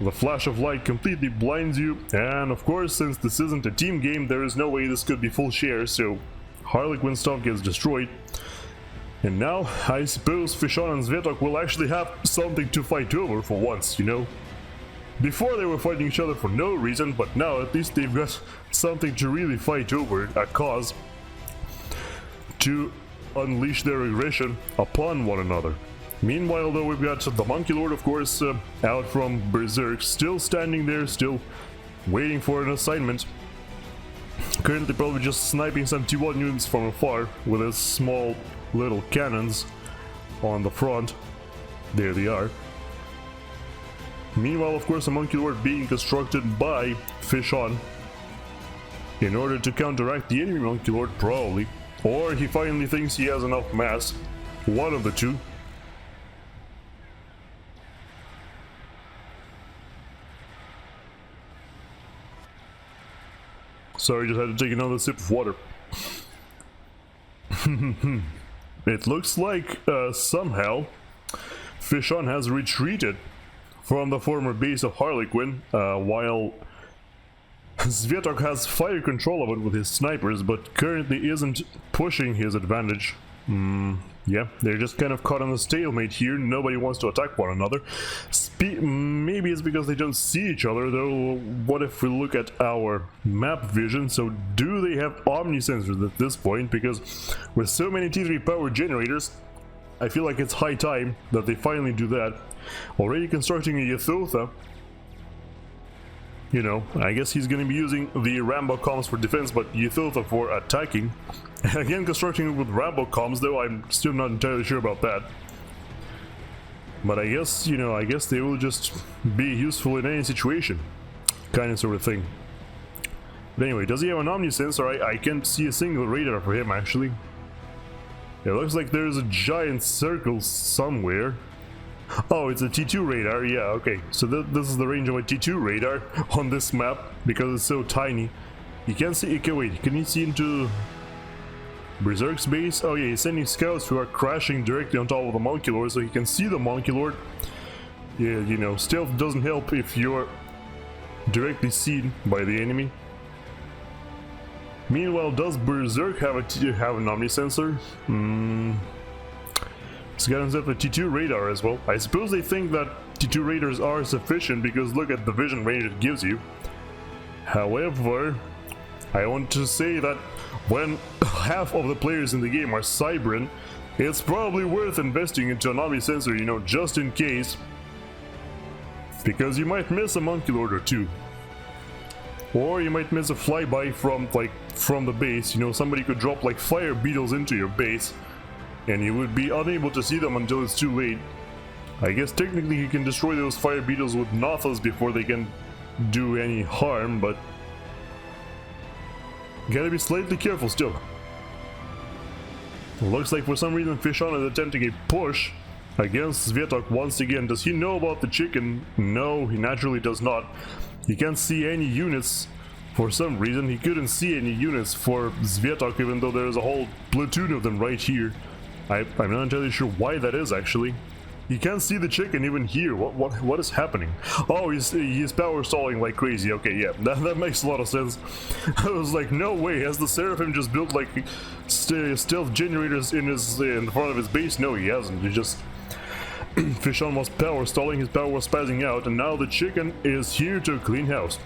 The flash of light completely blinds you. And of course, since this isn't a team game, there is no way this could be full share, so Harlequin stuff gets destroyed. And now, I suppose Fishon and Zvetok will actually have something to fight over for once, you know? Before they were fighting each other for no reason, but now at least they've got something to really fight over, a cause to unleash their aggression upon one another. Meanwhile, though, we've got the Monkey Lord, of course, out from Berserk, still standing there, still waiting for an assignment. Currently probably just sniping some T1 units from afar with his small little cannons on the front. There they are. Meanwhile, of course, a Monkey Lord being constructed by Fishon in order to counteract the enemy Monkey Lord, probably. Or he finally thinks he has enough mass. One of the two. Sorry, just had to take another sip of water. It looks like somehow Fishon has retreated from the former base of Harlequin, while Zvetok has fire control of it with his snipers, but currently isn't pushing his advantage. Yeah, they're just kind of caught on a stalemate here. Nobody wants to attack one another. Maybe it's because they don't see each other, though. What if we look at our map vision? So do they have omnisensors at this point? Because with so many T3 power generators, I feel like it's high time that they finally do that. Already constructing a Ythotha. You know, I guess he's going to be using the Rambo comms for defense, but Ythotha for attacking. Again, constructing it with Rambo comms, though I'm still not entirely sure about that. But I guess, you know, I guess they will just be useful in any situation. Kind of sort of thing. But anyway, does he have an omnisensor? I can't see a single radar for him, actually. It looks like there's a giant circle somewhere. Oh, it's a T2 radar, yeah, okay. So this is the range of a T2 radar on this map, because it's so tiny. You can't see, okay, wait, can you see into Berserk's base? Oh yeah, he's sending scouts who are crashing directly on top of the Monkey Lord, so he can see the Monkey Lord. Yeah, you know, stealth doesn't help if you're directly seen by the enemy. Meanwhile, does Berserk have an omnisensor? It's got himself a T2 radar as well. I suppose they think that T2 radars are sufficient because look at the vision range it gives you. However, I want to say that when half of the players in the game are Cybran, it's probably worth investing into an omnisensor, you know, just in case. Because you might miss a Monkey Lord or two. Or you might miss a flyby from the base, you know, somebody could drop like fire beetles into your base. And you would be unable to see them until it's too late. I guess technically you can destroy those fire beetles with Nothas before they can do any harm, but you gotta be slightly careful still. Looks like for some reason Fishon is attempting a push against Zvetok once again. Does he know about the chicken? No, he naturally does not. He can't see any units for some reason. He couldn't see any units for Zvetok, even though there's a whole platoon of them right here. I'm not entirely sure why that is, actually. You can't see the chicken even here. What is happening? Oh, he's power stalling like crazy. Okay, yeah, that makes a lot of sense. I was like, no way. Has the Seraphim just built like stealth generators in the front of his base? No, he hasn't. He just Fishon was power stalling. His power was spazzing out, and now the chicken is here to clean house.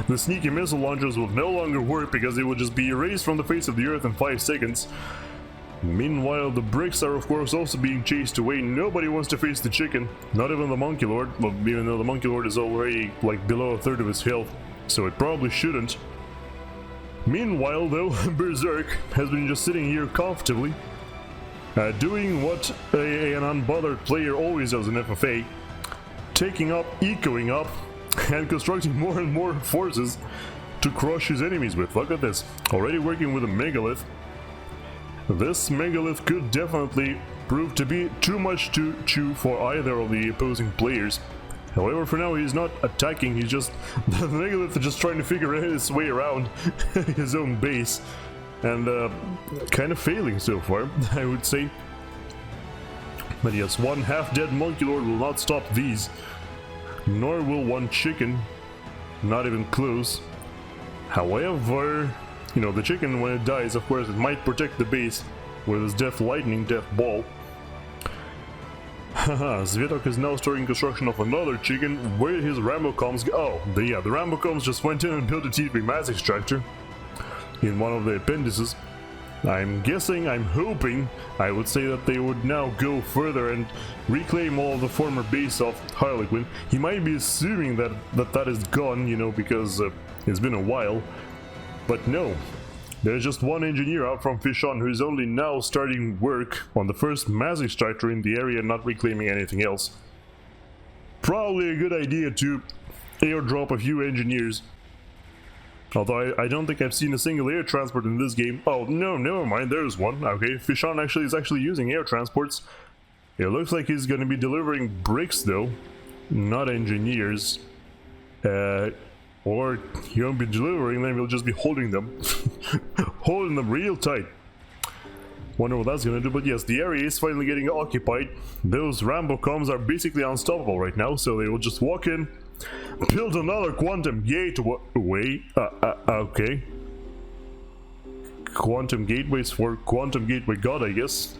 The sneaky missile launchers will no longer work because they will just be erased from the face of the earth in 5 seconds. Meanwhile, the bricks are of course also being chased away. Nobody wants to face the chicken, not even the Monkey Lord, well, even though the Monkey Lord is already like below a third of his health, so it probably shouldn't. Meanwhile though, Berserk has been just sitting here comfortably, doing what an unbothered player always does in FFA, taking up, ecoing up, and constructing more and more forces to crush his enemies with. Look at this, already working with a megalith. This megalith could definitely proved to be too much to chew for either of the opposing players. However, for now he's not attacking, he's just... the megalith is just trying to figure his way around his own base. And kind of failing so far, I would say. But yes, one half-dead Monkey Lord will not stop these. Nor will one chicken. Not even close. However, you know, the chicken, when it dies, of course, it might protect the base with his Death Lightning, Death Ball. Haha, Zvetok is now starting construction of another chicken. Where did his Rambocoms go? Oh, the Rambocoms just went in and built a T3 mass extractor in one of the appendices. I'm guessing, I'm hoping, I would say that they would now go further and reclaim all of the former base of Harlequin. He might be assuming that that is gone, you know, because it's been a while. But no, there's just one engineer out from Fishon who is only now starting work on the first mass extractor in the area, not reclaiming anything else. Probably a good idea to airdrop a few engineers. Although I don't think I've seen a single air transport in this game. Oh, no, never mind, there's one. Okay, Fishon is actually using air transports. It looks like he's gonna be delivering bricks, though. Not engineers. Or he won't be delivering them, he'll just be holding them. Holding them real tight. Wonder what that's gonna do, but yes, the area is finally getting occupied. Those Rambocoms are basically unstoppable right now, so they will just walk in, build another quantum gateway. Okay. Quantum gateways for quantum gateway god, I guess.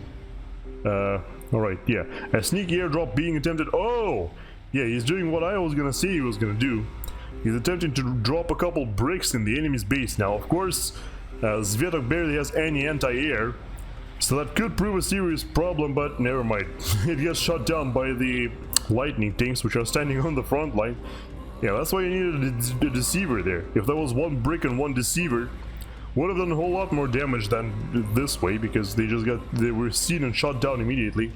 Alright, yeah. A sneaky airdrop being attempted. Oh! Yeah, he's doing what I was gonna say he was gonna do. He's attempting to drop a couple bricks in the enemy's base. Now, of course, Zvetok barely has any anti-air, so that could prove a serious problem, but never mind. It gets shot down by the lightning tanks, which are standing on the front line. Yeah, that's why you needed a deceiver there. If there was one brick and one deceiver, would have done a whole lot more damage than this way, because they were seen and shot down immediately.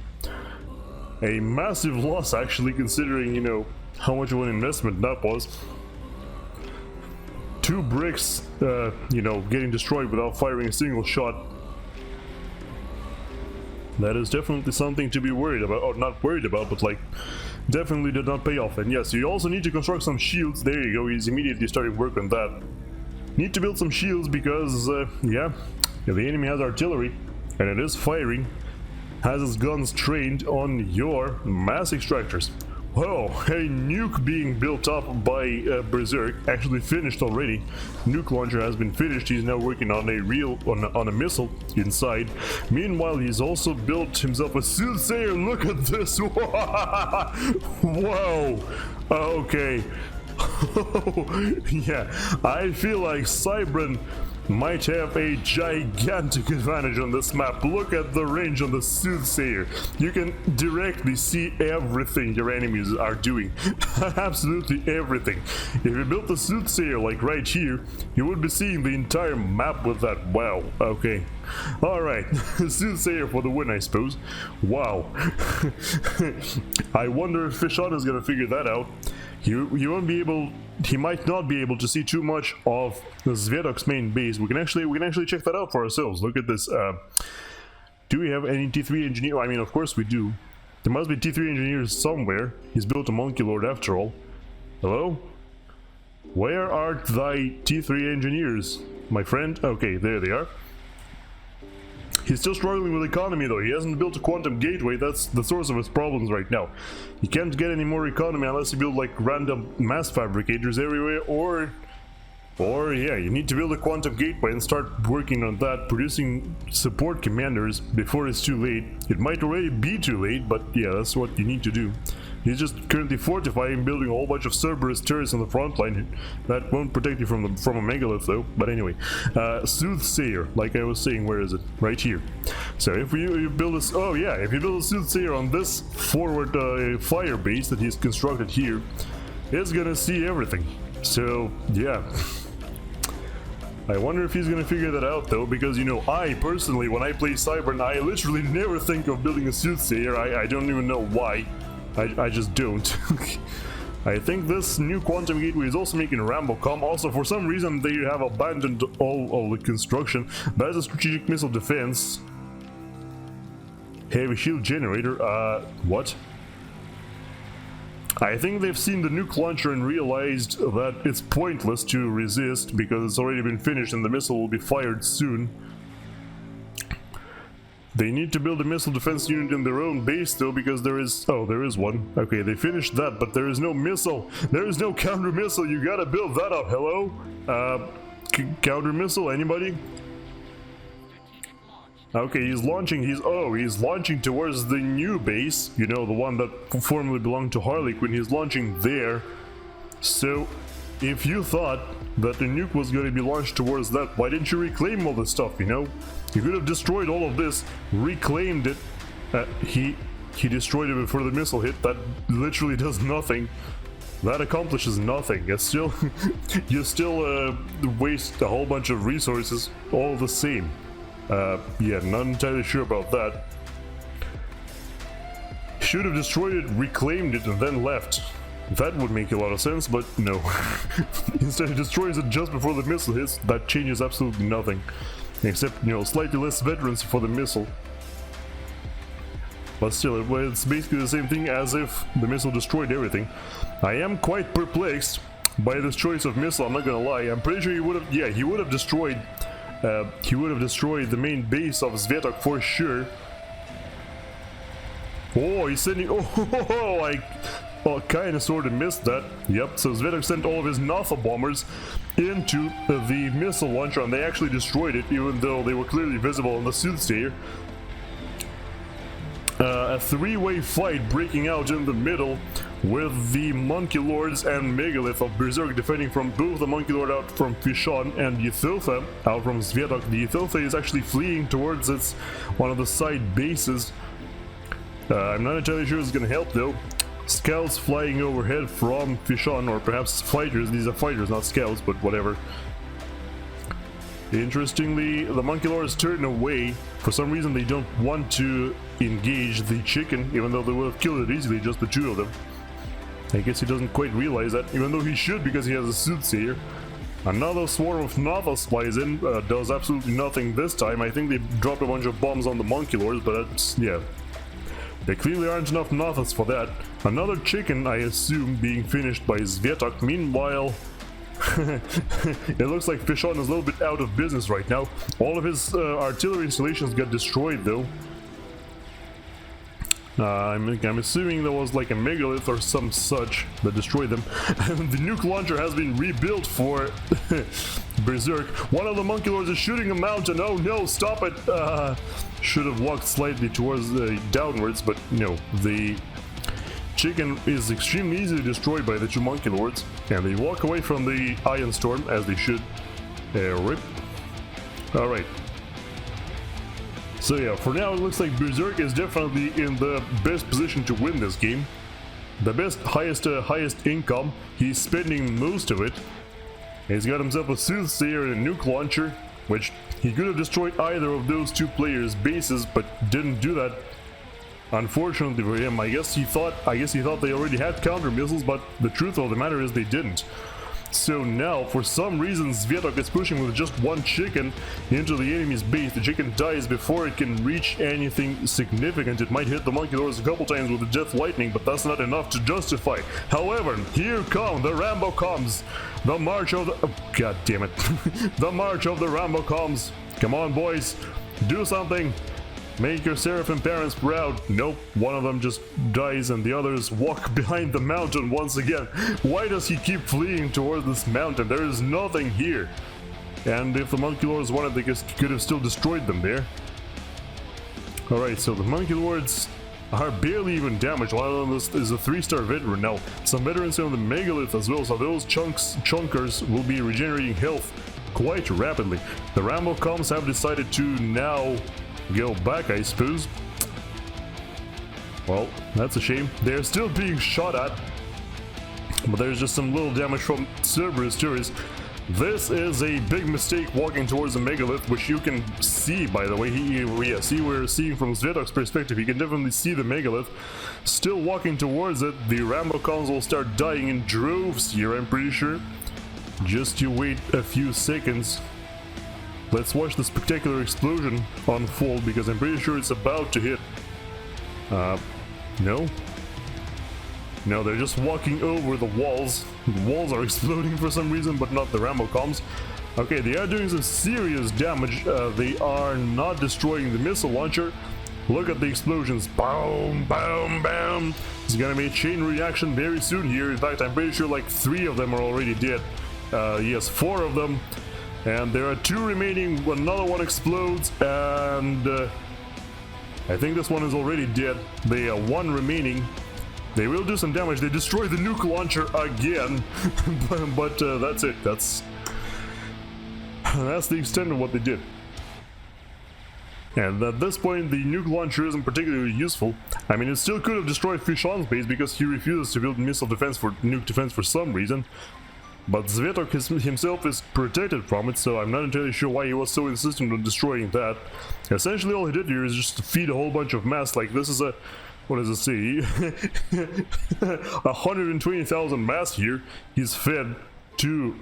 A massive loss, actually, considering, you know, how much of an investment that was. 2 bricks, you know, getting destroyed without firing a single shot. That is definitely something to be worried about, or not worried about, but like, definitely did not pay off. And yes, you also need to construct some shields. There you go, he's immediately starting work on that. Need to build some shields because, yeah, the enemy has artillery, and it is firing, has its guns trained on your mass extractors. Whoa, a nuke being built up by Berserk, actually finished already. Nuke launcher has been finished, he's now working on a missile inside. Meanwhile, he's also built himself a soothsayer. Look at this! Whoa! Okay. Yeah, I feel like Cybran might have a gigantic advantage on this map. Look at the range on the Soothsayer. You can directly see everything your enemies are doing. Absolutely everything. If you built the Soothsayer like right here, you would be seeing the entire map with that. Wow, okay. Alright, Soothsayer for the win, I suppose. Wow. I wonder if Fishon is gonna figure that out. He might not be able to see too much of the Zvetok's main base. We can actually check that out for ourselves. Look at this. Do we have any T3 engineer? I mean, of course we do. There must be T3 engineers somewhere. He's built a Monkey Lord after all. Hello? Where are thy T3 engineers, my friend? Okay, there they are. He's still struggling with economy though. He hasn't built a quantum gateway. That's the source of his problems right now. He can't get any more economy unless you build like random mass fabricators everywhere, or yeah, you need to build a quantum gateway and start working on that, producing support commanders before it's too late. It might already be too late, but yeah, that's what you need to do. He's just currently fortifying, building a whole bunch of Cerberus turrets on the front line. That won't protect you from a megalith though. But anyway, Soothsayer, like I was saying, where is it? Right here. So if you build this, oh yeah, if you build a Soothsayer on this forward fire base that he's constructed here, it's gonna see everything. So yeah. I wonder if he's gonna figure that out though, because you know, I personally, when I play Cybran, I literally never think of building a Soothsayer. I don't even know why. I just don't. I think this new quantum gateway is also making Rambocom. Also, for some reason, they have abandoned all of the construction. That is a strategic missile defense. Heavy shield generator, what? I think they've seen the nuke launcher and realized that it's pointless to resist because it's already been finished and the missile will be fired soon. They need to build a missile defense unit in their own base though, because there is... oh, there is one. Okay, they finished that, but there is no missile. There is no counter missile. You gotta build that up. Hello? Counter missile, anybody? Okay, he's launching, he's launching towards the new base, you know, the one that formerly belonged to Harlequin. He's launching there. So, if you thought that the nuke was going to be launched towards that, why didn't you reclaim all this stuff, you know? You could have destroyed all of this, reclaimed it. He destroyed it before the missile hit. That literally does nothing. That accomplishes nothing. It's still, you still waste a whole bunch of resources all the same. Yeah, not entirely sure about that. Should have destroyed it, reclaimed it, and then left. That would make a lot of sense, but no. Instead, it destroys it just before the missile hits. That changes absolutely nothing. Except, you know, slightly less veterans for the missile. But still, it's basically the same thing as if the missile destroyed everything. I am quite perplexed by this choice of missile, I'm not gonna lie. I'm pretty sure he would have, yeah, he would have destroyed the main base of Zvetok for sure. Oh, he's sending... oh, I kind of sort of missed that. Yep, so Zvetok sent all of his Nafa bombers into the missile launcher, and they actually destroyed it, even though they were clearly visible on the Soothsayer. A three-way fight breaking out in the middle, with the Monkey Lords and Megalith of Berserk defending from both the Monkey Lord out from Fishon and Ythilfa out from Zvetok. The Ythilfa is actually fleeing towards one of the side bases. I'm not entirely sure it's going to help though. Scouts flying overhead from Fishon, or perhaps fighters. These are fighters, not scouts, but whatever. Interestingly, the Monkey Lords turn away. For some reason, they don't want to engage the chicken, even though they would have killed it easily, just the two of them. I guess he doesn't quite realize that, even though he should because he has a Soothsayer. Another swarm of Nathas flies in, does absolutely nothing this time. I think they dropped a bunch of bombs on the Monkey Lords, but that's, yeah. There clearly aren't enough Nathas for that. Another chicken, I assume, being finished by Zvetok. Meanwhile, it looks like Fishon is a little bit out of business right now. All of his artillery installations got destroyed though. I'm assuming there was like a megalith or some such that destroyed them. And the nuke launcher has been rebuilt for Berserk. One of the Monkey Lords is shooting a mountain. Oh no, stop it! Should have walked slightly towards downwards, but no. The chicken is extremely easily destroyed by the two Monkey Lords, and they walk away from the Iron Storm as they should. Rip. Alright. So yeah, for now it looks like Berserk is definitely in the best position to win this game. The best, highest income. He's spending most of it. He's got himself a Soothsayer and a nuke launcher, which he could have destroyed either of those two players' bases, but didn't do that. Unfortunately for him, I guess he thought they already had counter missiles, but the truth of the matter is they didn't. So now, for some reason, Zvetok is pushing with just one chicken into the enemy's base. The chicken dies before it can reach anything significant. It might hit the Monkey Lords a couple times with the Death Lightning, but that's not enough to justify. However, here come the Rambo comes. The march of the... oh, God damn it. The march of the Rambo comes. Come on, boys. Do something. Make your Seraphim parents proud. Nope, one of them just dies and the others walk behind the mountain once again. Why does he keep fleeing toward this mountain? There is nothing here. And if the Monkey Lords wanted, they could have still destroyed them there. Alright, so the Monkey Lords are barely even damaged. One of them is a 3-star veteran. Now, some veterans on the Megalith as well, so those chunkers will be regenerating health quite rapidly. The Rambo Coms have decided to now go back, I suppose. Well, that's a shame. They're still being shot at, but there's just some little damage from Cerberus turrets. This is a big mistake walking towards the Megalith, which you can see, by the way. See, we're seeing from Zvetok's perspective. You can definitely see the Megalith still walking towards it. The Rambo Cons will start dying in droves here, I'm pretty sure. Just you wait a few seconds. Let's watch the spectacular explosion unfold, because I'm pretty sure it's about to hit. No? No, they're just walking over the walls. The walls are exploding for some reason, but not the Rambo comms. Okay, they are doing some serious damage. They are not destroying the missile launcher. Look at the explosions. Boom, boom, boom. It's gonna be a chain reaction very soon here. In fact, I'm pretty sure like 3 of them are already dead. Yes, 4 of them. And there are 2 remaining. Another one explodes, and I think this one is already dead. They are 1 remaining. They will do some damage. They destroy the nuke launcher again, but that's it. That's the extent of what they did. And at this point, the nuke launcher isn't particularly useful. I mean, it still could have destroyed Fishon's base because he refuses to build missile defense for nuke defense for some reason. But Zvetok himself is protected from it, so I'm not entirely sure why he was so insistent on destroying that. Essentially, all he did here is just feed a whole bunch of mass. Like, this is a... what does it say? 120,000 mass here. He's fed to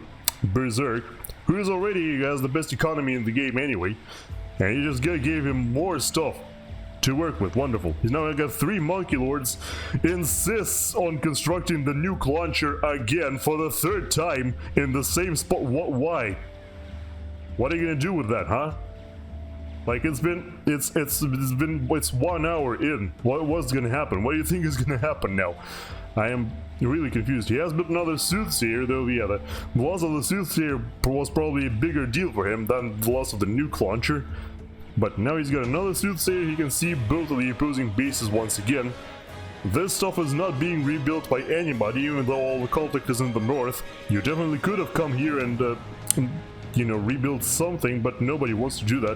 Berserk, who is already has the best economy in the game anyway. And he just gave him more stuff to work with. Wonderful. He's now got 3 Monkey Lords. Insists on constructing the nuke launcher again for the 3rd time in the same spot. What? Why? What are you gonna do with that, huh? Like, it's 1 hour in. What's gonna happen? What do you think is gonna happen now? I am really confused. He has built another Soothsayer, though. Yeah, the loss of the Soothsayer was probably a bigger deal for him than the loss of the nuke launcher. But now he's got another Soothsayer. He can see both of the opposing bases once again. This stuff is not being rebuilt by anybody, even though all the conflict is in the north. You definitely could have come here and you know, rebuild something, but nobody wants to do that.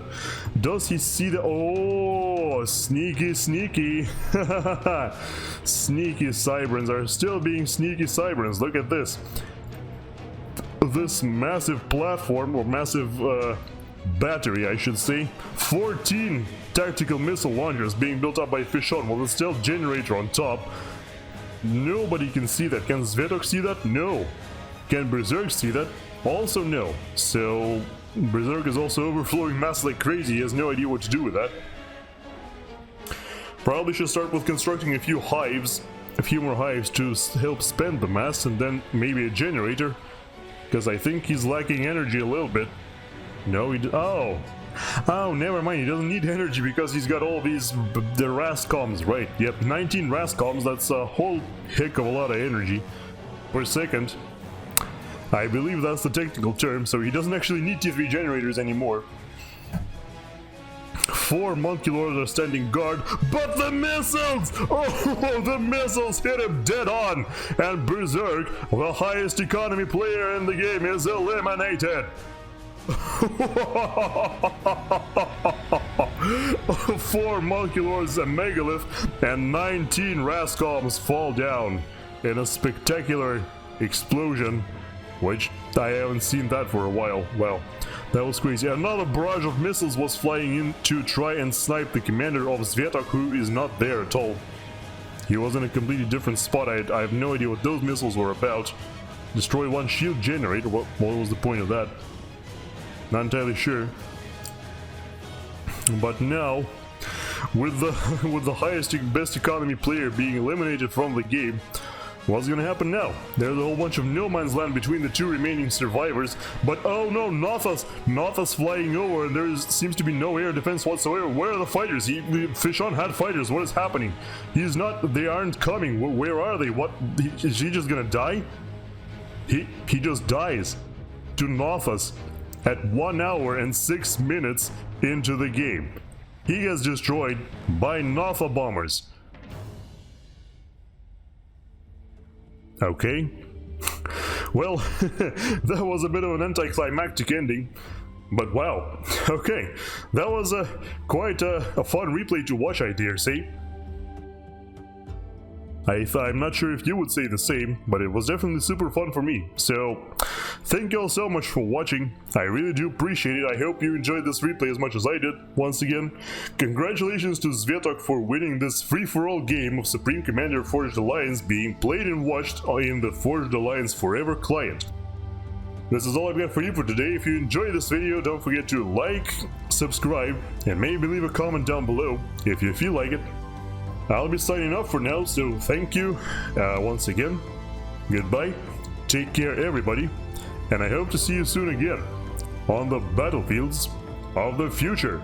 Does he see the... oh, sneaky, sneaky. Sneaky Cybrans are still being sneaky Cybrans. Look at this. This massive platform, or massive battery, I should say. 14 tactical missile launchers being built up by Fishon with a stealth generator on top. Nobody can see that. Can Zvetok see that? No. Can Berserk see that? Also no. So Berserk is also overflowing mass like crazy. He has no idea what to do with that. Probably should start with constructing a few hives, a few more hives to help spend the mass, and then maybe a generator, because I think he's lacking energy a little bit. No, oh, never mind. He doesn't need energy because he's got all these the RASCOMs, right? Yep, 19 RASCOMs. That's a whole heck of a lot of energy per second. I believe that's the technical term, so he doesn't actually need T3 generators anymore. 4 Monkey Lords are standing guard, but the missiles! Oh, the missiles hit him dead on! And Berserk, the highest economy player in the game, is eliminated! 4 Monkey Lords, a Megalith, and 19 RASCOMs fall down in a spectacular explosion. Which I haven't seen that for a while. Wow, that was crazy. Another barrage of missiles was flying in to try and snipe the commander of Zvetok, who is not there at all. He was in a completely different spot. I have no idea what those missiles were about. Destroy 1 shield generator. What was the point of that? Not entirely sure. But now, with the highest, best economy player being eliminated from the game, what's gonna happen now? There's a whole bunch of no man's land between the 2 remaining survivors, but oh no, Notha's flying over, and there seems to be no air defense whatsoever. Where are the fighters? Fishon had fighters. What is happening? They aren't coming. Where are they? What? Is he just gonna die? He just dies to Notha's at 1 hour and 6 minutes into the game. He gets destroyed by Notha bombers. Okay. Well, that was a bit of an anticlimactic ending, but wow. Okay, that was quite a fun replay to watch, I dare say. I'm not sure if you would say the same, but it was definitely super fun for me. So, thank you all so much for watching. I really do appreciate it. I hope you enjoyed this replay as much as I did. Once again, congratulations to Zvetok for winning this free-for-all game of Supreme Commander Forged Alliance being played and watched in the Forged Alliance Forever client. This is all I've got for you for today. If you enjoyed this video, don't forget to like, subscribe, and maybe leave a comment down below if you feel like it. I'll be signing off for now, so thank you once again. Goodbye, take care everybody, and I hope to see you soon again on the battlefields of the future.